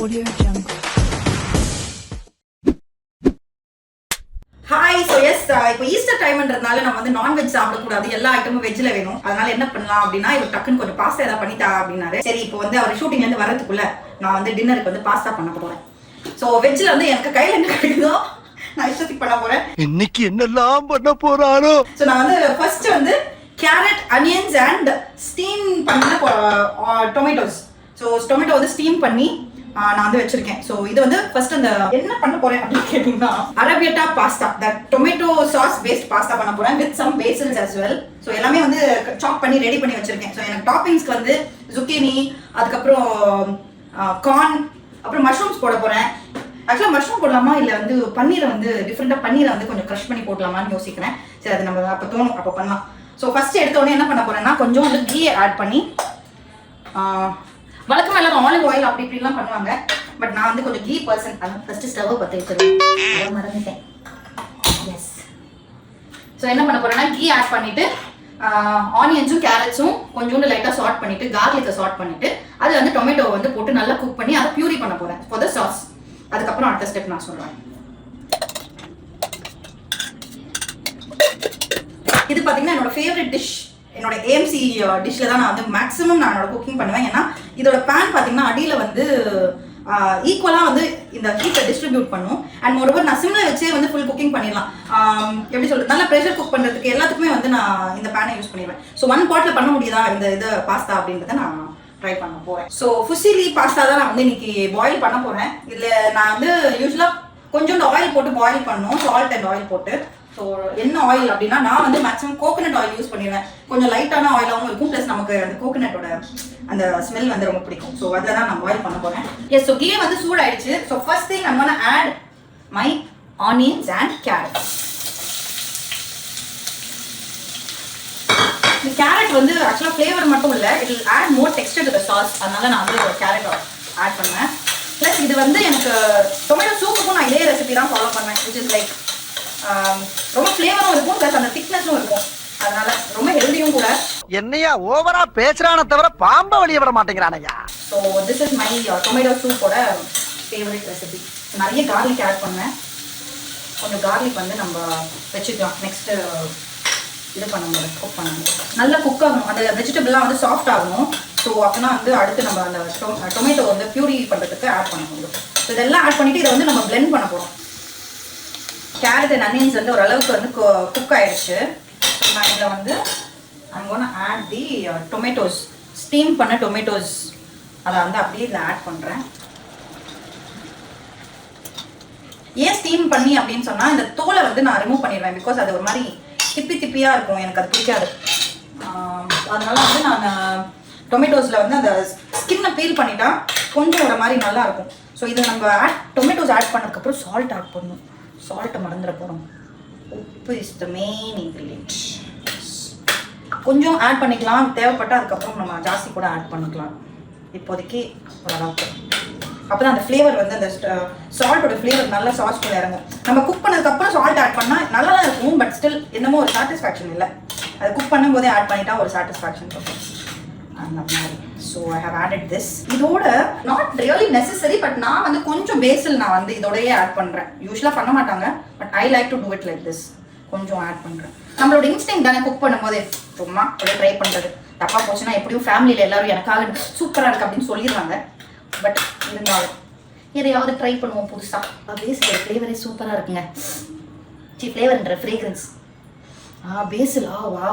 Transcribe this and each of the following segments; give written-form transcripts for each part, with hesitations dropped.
Audio Jungle. ஹாய். So yes, இப்போ Easter டைம்ன்றதுனால நம்ம வந்து நான்வெஜ் சாப்பிடக்கூடாது, எல்லா ஐட்டமும் வெஜ்ஜில் வேணும். அதனால என்ன பண்ணலாம் அப்படின்னா, இவர் டக்குன்னு கொஞ்சம் பாஸ்தா ஏதாவது பண்ணித்தா அப்படின்னாரு. சரி, இப்போ வந்து அவர் ஷூட்டிங்லேருந்து வரதுக்குள்ள நான் வந்து டின்னருக்கு வந்து பாஸ்தா பண்ண போகிறேன். ஸோ வெஜ்ஜில் வந்து எனக்கு கையில் என்ன கிடைக்குதோ நான் இஷ்டத்துக்கு பண்ண போகிறேன். இன்னைக்கு என்னெல்லாம் பண்ண போறாரோ. ஸோ நான் வந்து ஃபர்ஸ்ட் வந்து கேரட், அனியன்ஸ் அண்ட் ஸ்டீம் பண்ண டொமேட்டோஸ். ஸோ டொமேட்டோ வந்து ஸ்டீம் பண்ணி நான் வந்து வச்சிருக்கேன். ஸோ இது வந்து ஃபர்ஸ்ட் அந்த என்ன பண்ண போறேன் அப்படின்னு கேட்டீங்கன்னா, arrabbiata pasta, the tomato sauce paste pasta பண்ண போறேன் with some basils as well. So எல்லாமே வந்து சாப் பண்ணி ரெடி பண்ணி வச்சிருக்கேன். ஸோ எனக்கு டாப்பிங்ஸ்க்கு வந்து zucchini, அதுக்கப்புறம் கார்ன், அப்புறம் மஷ்ரூம்ஸ் போட போறேன். ஆக்சுவலாக மஷ்ரூம் போடலாமா இல்லை வந்து பன்னீரை வந்து டிஃப்ரெண்டாக பன்னீரை வந்து கொஞ்சம் க்ரஷ் பண்ணி போடலாமான்னு யோசிக்கிறேன். சரி, அது நம்ம அப்போ தோணும், அப்போ பண்ணலாம். ஸோ ஃபர்ஸ்ட் எடுத்தோடனே என்ன பண்ண போறேன்னா, கொஞ்சம் வந்து கீ ஆட் பண்ணி, வழக்கமாக எல்லாரும் ஆலிவ் ஆயில் அப்படி இப்படிலாம் பண்ணுவாங்க, பட் நான் வந்து கொஞ்சம் கீ பர்சன். அதனால் ஃபர்ஸ்ட் ஸ்டவ்வை பற்ற வச்சிருவேன், மறந்துட்டேன். எஸ். ஸோ என்ன பண்ண போறேன்னா, கீ ஆட் பண்ணிட்டு ஆனியன்ஸும் கேரட்ஸும் கொஞ்சோண்டு லைட்டாக சாட் பண்ணிட்டு, கார்லிக்கை சாட் பண்ணிட்டு, அது வந்து டொமேட்டோ வந்து போட்டு நல்லா குக் பண்ணி அதை பியூரி பண்ண போறேன் ஃபார் த சாஸ். அதுக்கப்புறம் அடுத்த ஸ்டெப் நான் சொல்றேன். இது பார்த்தீங்கன்னா என்னோட ஃபேவரட் டிஷ், என்னோட ஏஎம்சி டிஷ்ல தான் நான் வந்து மேக்ஸிமம் நான் என்னோட குக்கிங் பண்ணுவேன். ஏன்னா இதோட பேன் பார்த்தீங்கன்னா அடியில் வந்து ஈக்குவலாக வந்து இந்த ஹீட்டை டிஸ்ட்ரிபியூட் பண்ணும். அண்ட் மோரோவர் நான் சிம்ல வச்சே வந்து ஃபுல் குக்கிங் பண்ணிடலாம். எப்படி சொல்றது, நல்லா ப்ரெஷர் குக் பண்ணுறதுக்கு எல்லாத்துக்குமே வந்து நான் இந்த பேனை யூஸ் பண்ணிடுவேன். ஸோ ஒன் பாட்டில் பண்ண முடியுதா இந்த இது பாஸ்தா அப்படின்றத நான் ட்ரை பண்ண போகிறேன். ஸோ ஃபுசிலி பாஸ்தா தான் நான் வந்து இன்னைக்கு பாயில் பண்ண போகிறேன். இதில் நான் வந்து யூஸ்வலாக கொஞ்சோண்டு ஆயில் போட்டு பாயில் பண்ணணும், சால்ட் அண்ட் ஆயில் போட்டு. ஸோ என்ன ஆயில் அப்படின்னா, நான் வந்து மேக்ஸிமம் கோகனட் ஆயில் யூஸ் பண்ணிடுவேன். கொஞ்சம் லைட்டான ஆயிலாகவும் இருக்கும், ப்ளஸ் நமக்கு அந்த கோகனட்டோட அந்த ஸ்மெல் வந்து ரொம்ப பிடிக்கும். ஸோ அதில் தான் நான் பாயில் பண்ண போகிறேன். எஸ். ஸோ கீ வந்து சூடாயிடுச்சு. So first thing I'm gonna add my onions and carrots. இந்த கேரட் வந்து ஆக்சுவலாக ஃப்ளேவர் மட்டும் இல்லை, it will add more texture to the sauce. அதனால நான் வந்து கேரட் ஆட் பண்ணேன். ப்ளஸ் இது வந்து எனக்கு டொமேட்டோ சூப்புக்கும் நான் இதே ரெசிபி தான் ஃபாலோ பண்ணேன், which is like ரொம்ப ஃப்ளேவரும் இருக்கும், ப்ளஸ் அந்த திக்னஸும் இருக்கும். அதனால ரொம்ப ஹெல்தியும் கூட. என்னையா ஓவரா பேசுறானே தவிர பாம்ப வெளிய விட மாட்டேங்கிறானையா. So this is my tomato சூப்போட ஃபேவரட் ரெசிபி. நிறைய கார்லிக் ஆட் பண்ணேன். கொஞ்சம் கார்லிக் வந்து நம்ம வச்சுக்கலாம் நெக்ஸ்ட்டு இது பண்ணும்போது, குக் பண்ணும்போது நல்லா குக் ஆகணும், அந்த வெஜிடபிள்லாம் வந்து சாஃப்ட் ஆகணும். ஸோ அப்போனா வந்து அடுத்து நம்ம அந்த டொமேட்டோ வந்து பியூரி பண்ணுறதுக்கு ஆட் பண்ண முடியும். ஸோ இதெல்லாம் ஆட் பண்ணிவிட்டு இதை வந்து நம்ம பிளெண்ட் பண்ண போகிறோம். கேரட் அண்ட் அனியன்ஸ் வந்து ஓரளவுக்கு வந்து குக் ஆயிடுச்சு. நான் இதில் வந்து I'm gonna add the tomatoes, steam பண்ண டொமேட்டோஸ். அதை வந்து அப்படியே இதில் ஆட் பண்ணுறேன். ஏன் ஸ்டீம் பண்ணி அப்படின்னு சொன்னால், இந்த தோலை வந்து நான் ரிமூவ் பண்ணிடுவேன். பிகாஸ் அது ஒரு மாதிரி திப்பியாக இருக்கும், எனக்கு அது பிடிக்காது. அதனால வந்து நான் டொமேட்டோஸில் வந்து அந்த ஸ்கின்னை பீல் பண்ணிட்டா கொஞ்சம் ஒரு மாதிரி நல்லா இருக்கும். ஸோ இதை நம்ம டொமேட்டோஸ் ஆட் பண்ணதுக்கப்புறம் சால்ட் ஆட் பண்ணணும். சால்ட்டை மறந்துட போகிறோம். உப்பு இஸ் த மெயின் இன்க்ரீடியன்ட். கொஞ்சம் ஆட் பண்ணிக்கலாம், தேவைப்பட்டால் அதுக்கப்புறம் நம்ம ஜாஸ்தி கூட ஆட் பண்ணிக்கலாம். இப்போதைக்கு ஓரளவுக்கு, அப்போ தான் அந்த ஃப்ளேவர் வந்து அந்த சால்ட்டோட ஃப்ளேவர் நல்லா சாஸ் கூட இறங்கும். நம்ம குக் பண்ணதுக்கப்புறம் சால்ட் ஆட் பண்ணால் நல்லா தான் இருக்கும், பட் ஸ்டில் என்னமோ ஒரு சாட்டிஸ்ஃபேக்ஷன் இல்லை. அது குக் பண்ணும்போதே ஆட் பண்ணிட்டா ஒரு சாட்டிஸ்ஃபேக்ஷன் இருக்கும் அந்த மாதிரி. So I have added this. இதோட நாட் ரியலி நெசசரி, பட் நான் வந்து கொஞ்சம் பேசில் நான் வந்து இதோடயே ஆட் பண்ணுறேன். யூஸ்வலாக பண்ண மாட்டாங்க, but I like to do it like this. கொஞ்சம் ஆட் பண்ணுறேன். நம்மளோட இன்ஸ்டிங் தானே குக் பண்ணும்போதே, சும்மா அப்படியே ட்ரை பண்ணுறது. தப்பாக போச்சுன்னா எப்படியும் ஃபேமிலியில் எல்லாரும் எனக்காக சூப்பராக இருக்குது அப்படின்னு சொல்லிடுறாங்க. பட் இருந்தாலும் எதையாவது ட்ரை பண்ணுவோம் புதுசாக. பேசில் ஃப்ளேவரே சூப்பராக இருக்குங்க. ஃப்ளேவர்ன்ற ஃப்ரேக்ரன்ஸ். பேசில் வா.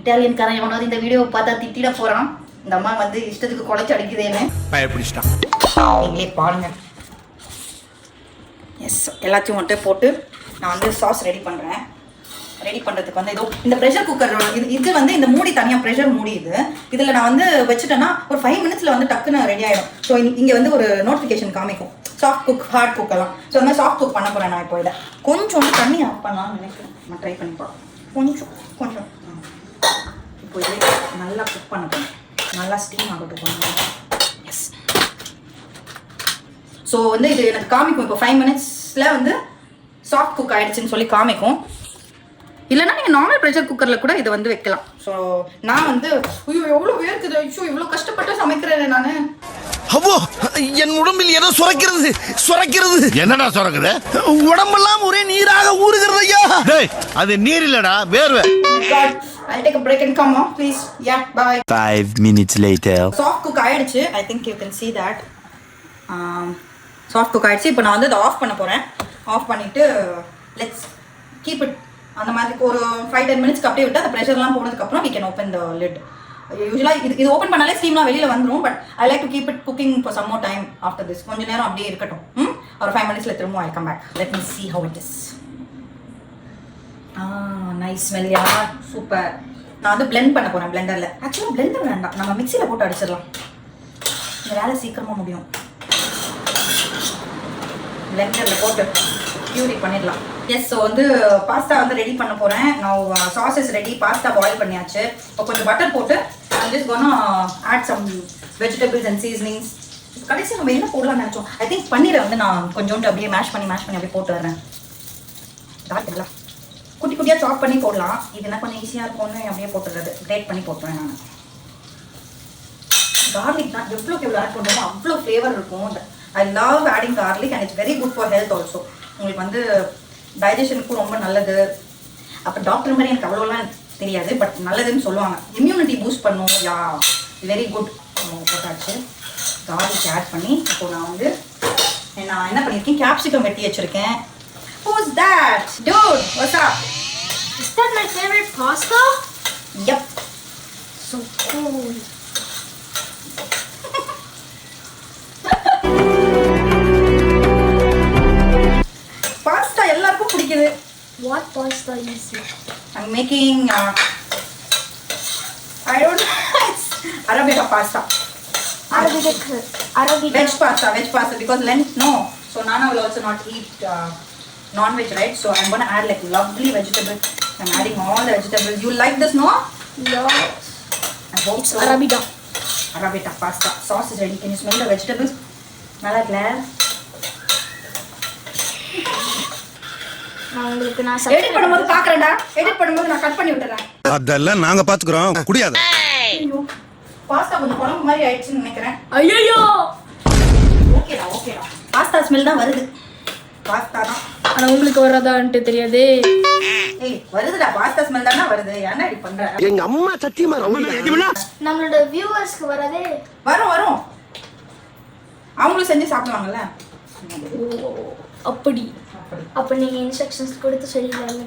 இட்டாலியன்காரன் எவனாவது இந்த வீடியோவை பார்த்தா திட்டிட போகிறான், இந்த அம்மா வந்து இஷ்டத்துக்கு குழைச்சி அடிக்குதேன்னு. நீங்களே பாருங்க. எஸ், எல்லாத்தையும் மட்டும் போட்டு நான் வந்து சாஸ் ரெடி பண்ணுறேன். ரெடி பண்ணுறதுக்கு வந்து ஏதோ இந்த ப்ரெஷர் குக்கர் இது வந்து இந்த மூடி தனியாக ப்ரெஷர் மூடி இதில் நான் வந்து வச்சுட்டேன்னா ஒரு 5 மினிட்ஸில் வந்து டக்குன்னு ரெடி ஆகிடும். ஸோ இங்கே வந்து ஒரு நோட்டிஃபிகேஷன் காமிக்கும், சாஃப்ட் குக், ஹார்ட் குக்கெல்லாம். ஸோ அந்த மாதிரி சாஃப்ட் குக் பண்ண போகிறேன் நான். இப்போ இதை கொஞ்சம் தண்ணி ஆட் பண்ணலாம்னு நினைக்கிறேன். நான் ட்ரை பண்ணி போகிறேன். கொஞ்சம் இப்போ இதே நல்லா குக் பண்ண போகிறேன். நல்லா ஸ்டீம் ஆகட்டும் கொஞ்சம். எஸ். ஸோ வந்து இது எனக்கு காமிக்கும் இப்போ 5 மினிட்ஸில் வந்து சாஃப்ட் குக் ஆகிடுச்சின்னு சொல்லி காமிக்கும். இல்லைன்னா நீங்கள் நார்மல் ப்ரெஷர் குக்கரில் கூட இதை வந்து வைக்கலாம். ஸோ நான் வந்து ஐயோ எவ்வளோ வேர்க்குது, ஐயோ இவ்வளோ கஷ்டப்பட்டு சமைக்கிறேன் நான். அவ்வோ என் உடம்பில் ஏதோ சுரக்கிறது. என்னடா சுரக்குது? உடம்பெல்லாம் ஒரே நீராக ஊறுகிறது ஐயா. டேய், அது நீர் இல்லடா, வேர்வை. God, I'll take a break and come on, please. Yeah, bye. 5 minutes later. Soft cook ஆயிடுச்சு. I think you can see that. Soft cook ஆயிடுச்சு. இப்போ நான் வந்து அதை ஆஃப் பண்ண போகிறேன். ஆஃப் பண்ணிவிட்டு லெட்ஸ் கீப் இட் அந்த மாதிரி ஒரு 5-10 மினிட்ஸ்க்கு அப்படியே விட்டு அந்த ப்ரெஷர்லாம் போனதுக்கப்புறம் we can open the lid. யூஸ்வலாக இது ஓப்பன் பண்ணாலே ஸ்டீம்லாம் வெளியில் வந்துடும். But I like to keep it cooking for some more time after this. கொஞ்சம் நேரம் அப்படியே இருக்கட்டும். ஒரு 5 மினிட்ஸில் திரும்ப I come back. Let me see how it is. Nice ஸ்மெல்லியா, சூப்பர். நான் வந்து பிளெண்ட் பண்ண போகிறேன் பிளெண்டரில். ஆக்சுவலாக பிளெண்டர் வேண்டாம், நம்ம மிக்சியில் போட்டு அடிச்சிடலாம். இந்த வேலை சீக்கிரமாக முடியும். பிளெண்டரில் போட்டு பியூரி பண்ணிடலாம். எஸ், ஸோ வந்து பாஸ்தா வந்து ரெடி பண்ண போகிறேன். நான் சாஸஸ் ரெடி, பாஸ்தா பாயில் பண்ணியாச்சு. இப்போ கொஞ்சம் பட்டர் போட்டு just gonna add some vegetables and seasonings. கடைசி நம்ம என்ன போடலாம்னு நினச்சோம். ஐ திங்க் பன்னீரை வந்து நான் கொஞ்சோண்டு அப்படியே மேஷ் பண்ணி அப்படியே போட்டு வரேன். தாட்டுங்களா குட்டி குட்டியாக சாப் பண்ணி போடலாம். இது என்ன கொஞ்சம் ஈஸியாக இருக்கும்னு அப்படியே போட்டுறது. கிரேட் பண்ணி போட்டுருவேன் நான். கார்லிக் தான் எவ்வளோக்கு எவ்வளோ ஆட் பண்ணுறோமோ அவ்வளோ ஃப்ளேவர் இருக்கும். I love adding garlic and it's very good for health also. உங்களுக்கு வந்து டைஜஷனுக்கும் ரொம்ப நல்லது. அப்போ டாக்டர் மாதிரி எனக்கு அவ்வளோலாம் தெரியாது, பட் நல்லதுன்னு சொல்லுவாங்க. இம்யூனிட்டி பூஸ்ட் பண்ணும். யா, வெரி குட். போட்டாச்சு. கார்லிக் ஆட் பண்ணி இப்போ நான் என்ன பண்ணியிருக்கேன், கேப்சிகம் வெட்டி வச்சுருக்கேன். Who's that? Dude, what's up? Is that my favorite pasta? Yep. So cool. Pasta எல்லாருக்கும் பிடிக்குது. What pasta is it? I'm making I don't know. It's Arabica pasta. Arabica. Veg pasta because Lent, no. So Nana will also not eat non-veg, right? So I'm gonna add like lovely vegetables. I'm adding all the vegetables. You like this, no? Yes. I hope It's so. Arabica pasta. Sauce is ready. Can you smell the vegetables? Smell it, Claire. Edit பண்ணும்போது பாக்குறேன்டா. Edit பண்ணும்போது நான் cut பண்ணி விட்டுறேன். அதெல்லாம் நாங்க பாத்துக்கிறோம். குடியாத. ஐயோ, pasta கொஞ்சம் குழம்பு மாதிரி ஆயிடுச்சுன்னு நினைக்கிறேன். ஐயோ. ஓகேடா. பாஸ்தா ஸ்மெல் தான் வருது. பாஸ்தா தான். ஆனா உங்களுக்கு வராதான்ட்டு தெரியாது. ஏய், வருதுடா. பாஸ்தா ஸ்மெல் தானா வருது. ஏன்டா இப்படி பண்ற? எங்க அம்மா சத்தியமா ரொம்ப நம்மளோட வியூவர்ஸ்க்கு வரதே வரும். அவங்களும் செஞ்சு சாப்பிடுவாங்கல்ல. அப்படி. அப்ப நீங்க இன்ஸ்ட்ரக்ஷன்ஸ் கொடுத்து சொல்லிடலாம்ல.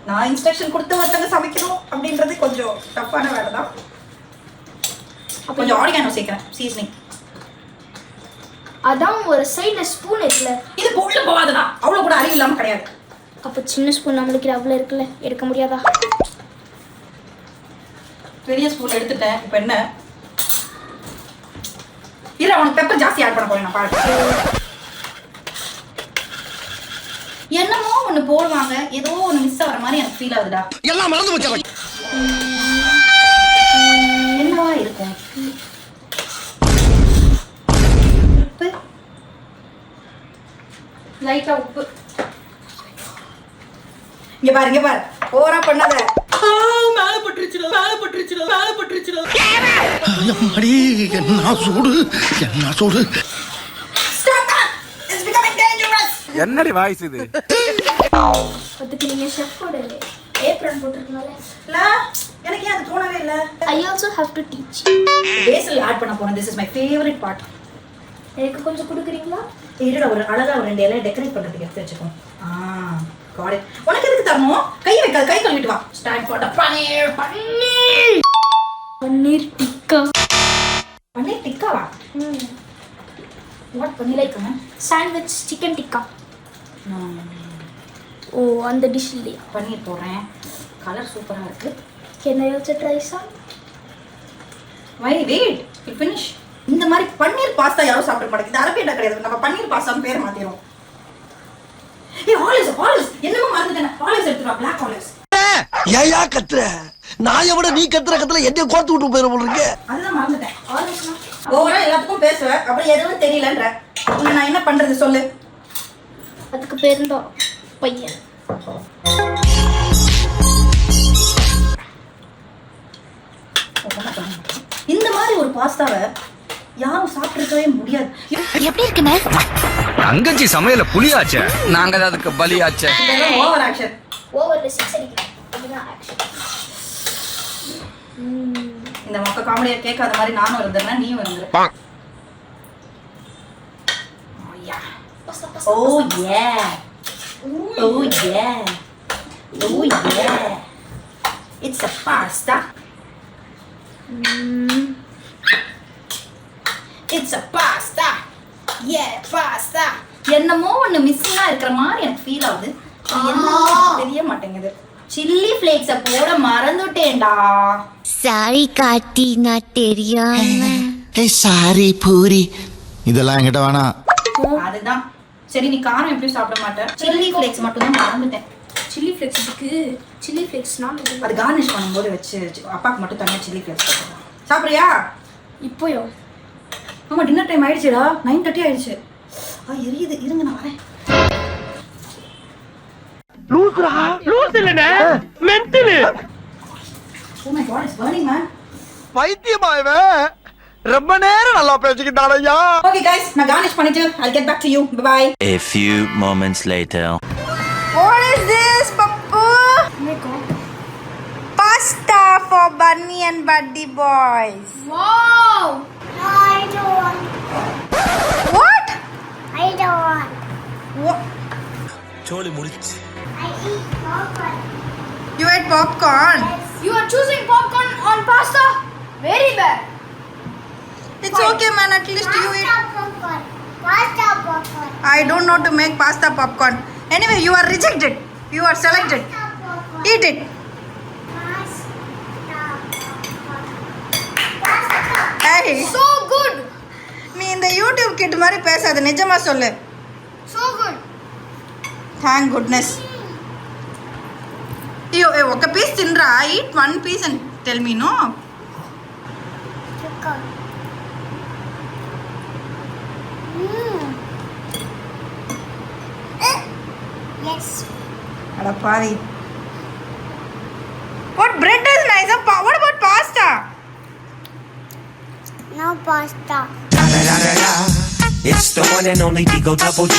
நான் இன்ஸ்ட்ரக்ஷன் கொடுத்து ஒருத்தங்க சமைக்கணும் அப்படின்றது கொஞ்சம் டஃப்பான வேலை தான். கொஞ்சம் ஆரிகானோ சேர்க்கிறேன், சீசனிங். அதான் ஒரு சைடுல ஸ்பூன் இருக்குல்ல, இது உள்ள போகாதுடா. அவ்வளவு கூட அறிவு இல்லாம கிடையாது. அப்ப சின்ன ஸ்பூன் நம்மளுக்கு அவ்வளவு இருக்குல்ல, எடுக்க முடியாதா? பெரிய ஸ்பூன் எடுத்துட்டேன். இப்போ என்ன? இல்ல, அவனுக்கு பெப்பர் ஜாஸ்தி ஆட் பண்ண போறேன் நான் பாரு. என்னமோ ஒண்ணு போடுவாங்க, ஏதோ ஒண்ணு மிஸ் ஆகிற மாதிரி எனக்கு ஃபீல் ஆகுதுடா. எல்லாம் மறந்து போச்சு. என்னவா இருக்கும்? உப்பு, லைட்டா உப்பு. இங்க பாரு ஓவரா பண்ணாத. மேல பட்டுருச்சு. அடி என்ன சூடு. என்னடி வாய்ஸ் இது? அதுக்கு நீங்க ஷெஃபோட ஏப்ரன் போட்டுருக்கனால இல்ல, எனக்கு ஏன் அது தோணவே இல்ல. I also have to teach. Basil add பண்ண போறேன். This is my favorite part. எனக்கு கொஞ்சம் கொடுக்குறீங்களா? இருடா, ஒரு அழகா ஒரு 2 இலை டெக்கரேட் பண்றதுக்கு எடுத்து வச்சுக்கோ. got it. உனக்கு எதுக்கு தரணும்? கை வைக்காத, கை கழுவிட்டு வா. Stand for the paneer tikka. Paneer டிக்காவா? What paneer tikka? Sandwich chicken tikka. ஓ, அந்த டிஷ் இல்லையா? பன்னீர் போடுறேன். கலர் சூப்பரா இருக்கு. Can I also try some? wait, it finish. இந்த மாதிரி பன்னீர் பாஸ்தா யாரும் சாப்பிட மாட்டாங்க. இது அரபியடா கிடையாது. நம்ம பன்னீர் பாஸ்தான்னு பேர் மாத்திரோம். ஏய், ஆலிவ்ஸ் என்னமோ மறந்துட்டேன். ஆலிவ்ஸ் எடுத்துவா, black olives. ஏயா கத்துற? நான் எவட நீ கத்துற என்ன கோர்த்து விட்டு போயிர போறீங்க? அதுதான் மறந்துட்டேன். ஆலிவ்ஸ்னா ஓவரா எல்லாத்துக்கும் பேசுவேன். அப்புறம் எதுவும் தெரியலன்ற. உன்னை நான் என்ன பண்றது சொல்லு? அதுக்கு பேர் தான் பையன். இந்த மாதிரி ஒரு பாஸ்தாவை யாரும் சாப்பிட்டுருக்கவே முடியாது. எப்படி இருக்குண்ணே? தங்கச்சி சமையல புளியாச்சே, நாங்க தான் அதுக்கு பலியாச்சே. Over action. ஓவர்ல 6 அடிக்கிறேன். இதுதான் ஆக்ஷன். இந்த மொக்க காமெடியை கேட்காத மாதிரி நானும் இருந்தேன்னா நீயும் இருந்துரு. Oh yeah. Oh yeah. Oh yeah. It's a pasta. It's a pasta. Yeah, pasta. என்னமோ ஒன்று மிஸ்ஸிங்காக இருக்கிற மாதிரி எனக்கு ஃபீல் ஆகுது. என்னமோ தெரிய மாட்டேங்குது. சில்லி ஃப்ளேக்ஸை போட மறந்துட்டேன்டா. சாரி காட்டி நான் தெரியாம. சாரி பூரி இதெல்லாம் என்கிட்ட வேணாம். அதுதான் சரி, நீ காரம் எப்படி சாப்பிட மாட்டேன், சில்லி ஃப்ளேக்ஸ் மட்டும் தான் மறந்துட்டேன். சில்லி ஃப்ளேக்ஸ் இருக்கு. சில்லி ஃப்ளேக்ஸ்னா அது கார்னிஷ் பண்ணும்போது வச்சு அப்பாவுக்கு மட்டும் தனியாக சில்லி ஃப்ளேக்ஸ் போட்டுருவோம். சாப்பிட்றியா? இப்போயோ? ஆமா, டின்னர் டைம் ஆயிடுச்சுடா. 9:30 ஆயிடுச்சு. எரியுது, இருங்க நான் வரேன். Oh my god, it's burning, man. பைத்தியமா இவன் ரொம்ப நேரம் நல்லா பேசிக்கிட்டான் ஐயா. Okay guys, நான் garnish பண்ணிட்டு I'll get back to you. Bye bye. A few moments later. What is this, Pappu? Pasta for Bunny and Buddy boys. Wow! I don't want. What? I don't want. What? சோலி முடிச்சு. I eat popcorn. You ate popcorn? You are choosing popcorn on pasta? Very bad. It's okay, man. At least you eat. Pasta popcorn. Pasta popcorn. I don't know to make pasta popcorn. Anyway, you are rejected. You are selected. Pasta popcorn. Eat it. Hey, So good. நீ இந்த YouTube kit மாதிரி பேசாத, நிஜமா சொல்லு. So good. Thank goodness. You ఒక piece తినరా? Eat one piece and tell me, no? Popcorn. Yes. அட பாவி. What bread is nice? What about pasta? No pasta. It's the one and only Digo Double G.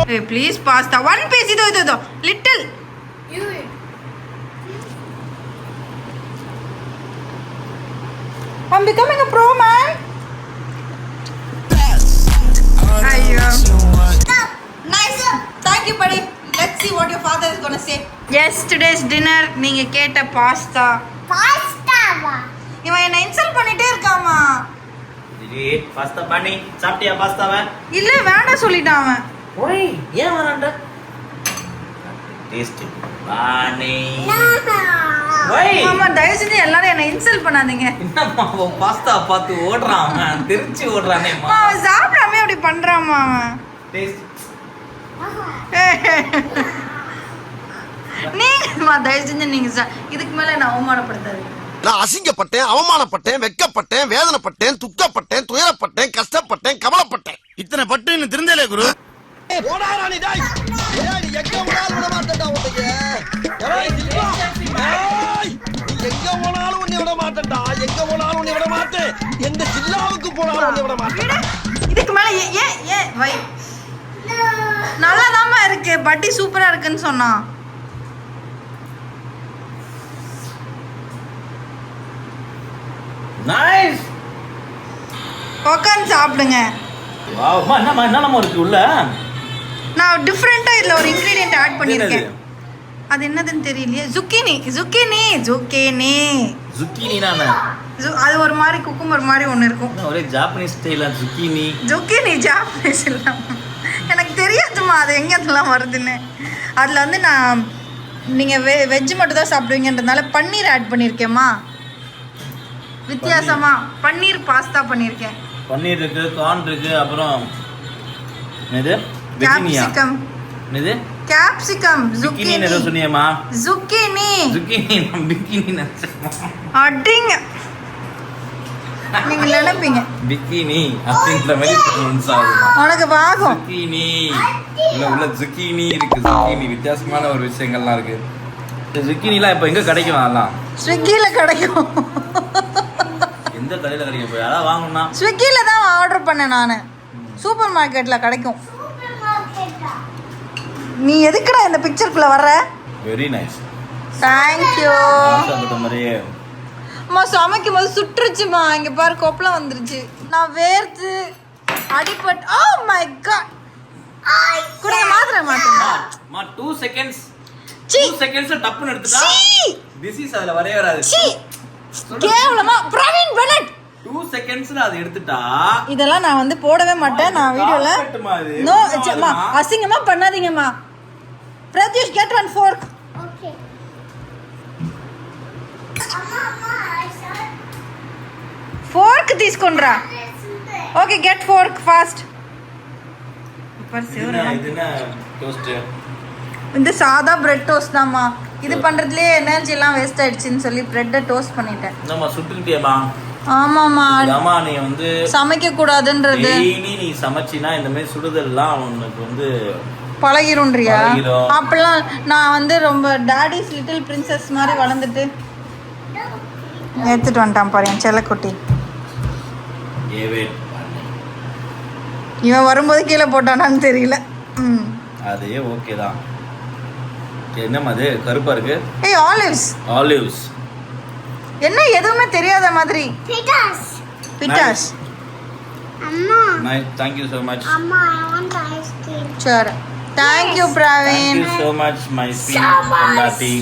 Hey, please pasta. One piece ido little. You eat. I'm becoming a pro, man. Ayyo. Nice. Thank you, buddy. Let's see what your father is gonna say. Yes, today's dinner நீங்க கேட்ட pasta. Pasta va. இவன் என்ன insult பண்ணிட்டே இருக்காமா. Pasta பண்ணி சாப்பிட்டியா பாஸ்தாவை? இல்ல வேண்டாம் சொல்லிட்டான் அவன். ஓய் ஏன் வரான்டா? டேஸ்ட் பானி. ஓய் மாமா தயவு செஞ்சு எல்லாரும் என்ன இன்சல்ட் பண்ணாதீங்க. என்னம்மா அவன் பாஸ்தா பார்த்து ஓடுறான், அவன் திருச்சி ஓடுறானேம்மா. அவன் சாப்பிடாம அப்படி பண்றாமா அவன். டேஸ்ட் நீங்க தயவு செஞ்சு நீங்க இதுக்கு மேல என்ன அவமானப்படுத்தாது. நான் அசிங்கப்பட்டேன், அவமானப்பட்டேன், வெட்கப்பட்டேன், வேதனைப்பட்டேன், துக்கப்பட்டேன், துயரப்பட்டேன், கஷ்டப்பட்டேன், கவலைப்பட்டேன். இத்தனை பட்டு இன்னும் திருந்தலே குரு. போடாடா நீ டேய். ஏய் நீ எங்க போனாலும் விட மாட்டேன்டா உனக்கு. ஏய் தில்வா. ஏய் நீ எங்க போனாலும் உன்னை விட மாட்டேன்டா. எங்க போனாலும் உன்னை விட மாட்டேன். எந்த ஜில்லாவுக்கு போனாலும் உன்னை விட மாட்டேன். இதுக்கு மேல ஏன் வை. நல்லாதாம்மா இருக்கு. பட்டி சூப்பரா இருக்குன்னு சொன்னான். நைஸ். உட்காந்து சாப்பிடுங்க. வாவ்மா, என்னமா இருக்கு உள்ள? நான் டிஃப்ரெண்டா இதுல ஒரு இன்கிரிடியன்ட் ஆட் பண்ணிருக்கேன். அது என்னதுன்னு தெரியலையே. zucchini. zucchini-னா அது ஒரு மாதிரி குக்கும்பர் மாதிரி ஒன்று இருக்கும். ஒரே ஜாப்பனீஸ் ஸ்டைலா zucchini. ஜாப்பனீஸ் இல்லை, எனக்கு தெரியாதுமா அது எங்கே அதெல்லாம் வருதுன்னு. அதில் வந்து நான் நீங்கள் வெஜ்ஜு மட்டும் தான் சாப்பிடுவீங்கன்றதுனால பன்னீர் ஆட் பண்ணியிருக்கேம்மா. வித்தியாசமா பன்னீர் பாஸ்தா பண்ணியிருக்கேன். பன்னீர் இருக்கு, கார்ன் இருக்கு, அப்புறம் இது கேப்சிகம். இது கேப்சிகம், zucchini. ஏதோ சொன்னியேமா? zucchini. நான் பிக்கினி நினைச்சேன். அடிங்க நீங்க நினைப்பீங்க பிக்கினி அப்படின்ற மாதிரி pronounce ஆகுது. உனக்கு பாகம். zucchini உள்ள zucchini இருக்கு. zucchini வித்தியாசமான ஒரு விஷயங்கள்லாம் இருக்கு. இந்த zucchiniலாம் இப்போ எங்க கிடைக்கும்? அதெல்லாம் ஸ்விக்கில கிடைக்கும். எந்த எந்த கடையில கிடைக்கும் போய் அதான் வாங்கணும்னா ஸ்விக்கில தான் ஆர்டர் பண்ணேன் நான். சூப்பர் மார்க்கெட்ல கிடைக்கும். நீ எதுக்குடா இந்த பிக்சருக்குள்ள வர்ற? Very nice. தேங்க்யூ. சாப்பிட்ட மாதிரியே அம்மா சமைக்கும் போது சுட்டுருச்சுமா. இங்க பாரு கொப்பளம் வந்துருச்சு. நான் வேர்த்து அடிபட்டு. Oh my God. கூட மாத்திர மாட்டேன். மா 2 செகண்ட்ஸ். சீ 2 செகண்ட்ஸ் டப்புன்னு எடுத்துட்டா. திஸ் இஸ் அதுல வரவே வராது. சீ கேவலமா பிரவீன் பெனட் 2 செகண்ட்ஸ்ல அது எடுத்துட்டா. இதெல்லாம் நான் வந்து போடவே மாட்டேன் நான் வீடியோல. நோ அம்மா அசிங்கமா பண்ணாதீங்கம்மா. Pratyush get one fork. Okay. Fork తీసుకొనిరా. Okay get fork fast. இப்ப சேவரா இதுனா டோஸ்ட். இந்த சாதா பிரெட் டோஸ்ட் தான்மா. இது பண்றதுலயே எனர்ஜி எல்லாம் வேஸ்ட் ஆயிடுச்சுன்னு சொல்லி பிரெட்டை டோஸ்ட் பண்ணிட்டேன். நம்ம சுட்டுட்டியேமா. ஆமாமா. ஆமா நீ வந்து சமைக்க கூடாதுன்றது. டெய்லி நீ சமைச்சினா இந்த மாதிரி சுடுதல்லாம் உனக்கு வந்து பழகிரும்ன்றியா? அப்பெல்லாம் நான் வந்து ரொம்ப டாடிஸ் லிட்டில் பிரின்சஸ் மாதிரி வளர்ந்துட்டு எடுத்துட்டு வந்துட்டான் பாரு என் செல்லக்குட்டி. இவன் வரும்போது கீழே போட்டானான்னு தெரியல. அதே ஓகே தான். என்னம்மா அது கருப்பா இருக்கு? ஏய் ஆலிவ்ஸ். ஆலிவ்ஸ் என்ன எதுவுமே தெரியாத மாதிரி. Pitas. பிட்டாஸ். Amma. Nice. thank you so much. Amma, I want ice cream. சரி thank you thank Praveen. you so much my sweet பொண்டாட்டி.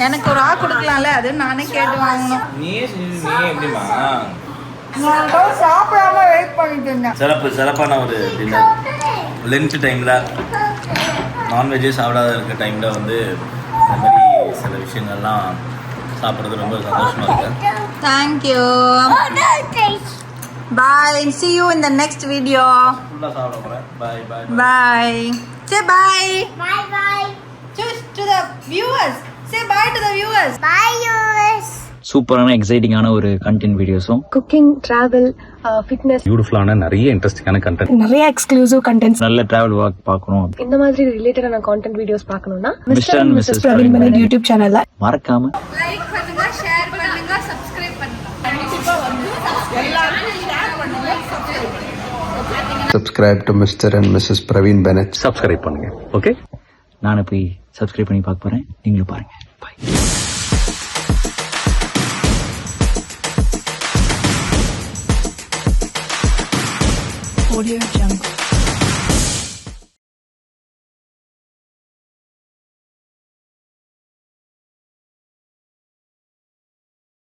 எனக்கு ஒரு கொடுக்கலாம்ல அது நானே கேட்டு வாங்கணும். நீ எப்படிமா நான் சாப்பிடாம வெயிட் பண்ணிட்டு இருந்தேன். சிறப்பான ஒரு டின்னர். லஞ்ச் டைம்ல நான்வெஜ்ஜே சாப்பிடாத இருக்க டைம்ல வந்து இந்த மாதிரி சில விஷயங்கள்லாம் சாப்பிட்றது ரொம்ப சந்தோஷமா இருக்கு. Thank you. Bye. See you in the next video. ஃபுல்லா சாப்பிட போறேன். Bye bye Bye. Say bye. Bye bye. To the viewers. Say bye to the viewers. Bye, yours. சூப்பரான எக்ஸைட்டிங்கான ஒரு கண்டென்ட் வீடியோஸும் குக்கிங், டிராவல், ஃபிட்னஸ், பியூட்டிஃபுல்லான நிறைய இன்ட்ரெஸ்டிங்கான கண்டென்ட், நிறைய எக்ஸ்க்ளூசிவ் கண்டென்ட்ஸ், நல்ல டிராவல் வாக் பார்க்கணும். இந்த மாதிரி ரிலேட்டடான கான்டென்ட் வீடியோஸ் பார்க்கணும்னா Mr. and Mrs. Praveen Bennett YouTube சேனல்ல மறக்காம லைக் பண்ணுங்க, ஷேர் பண்ணுங்க, சப்ஸ்கிரைப் பண்ணுங்க. கண்டிப்பா வந்து எல்லாரும் ஷேர் பண்ணுங்க, சப்ஸ்கிரைப் பண்ணுங்க. Subscribe to Mr. and Mrs. Praveen Bennett. Subscribe பண்ணுங்க. ஓகே நானே போய் சப்ஸ்கிரைப் பண்ணி பார்க்க போறேன். நீங்களும் பாருங்க. பை. Audio Jungle.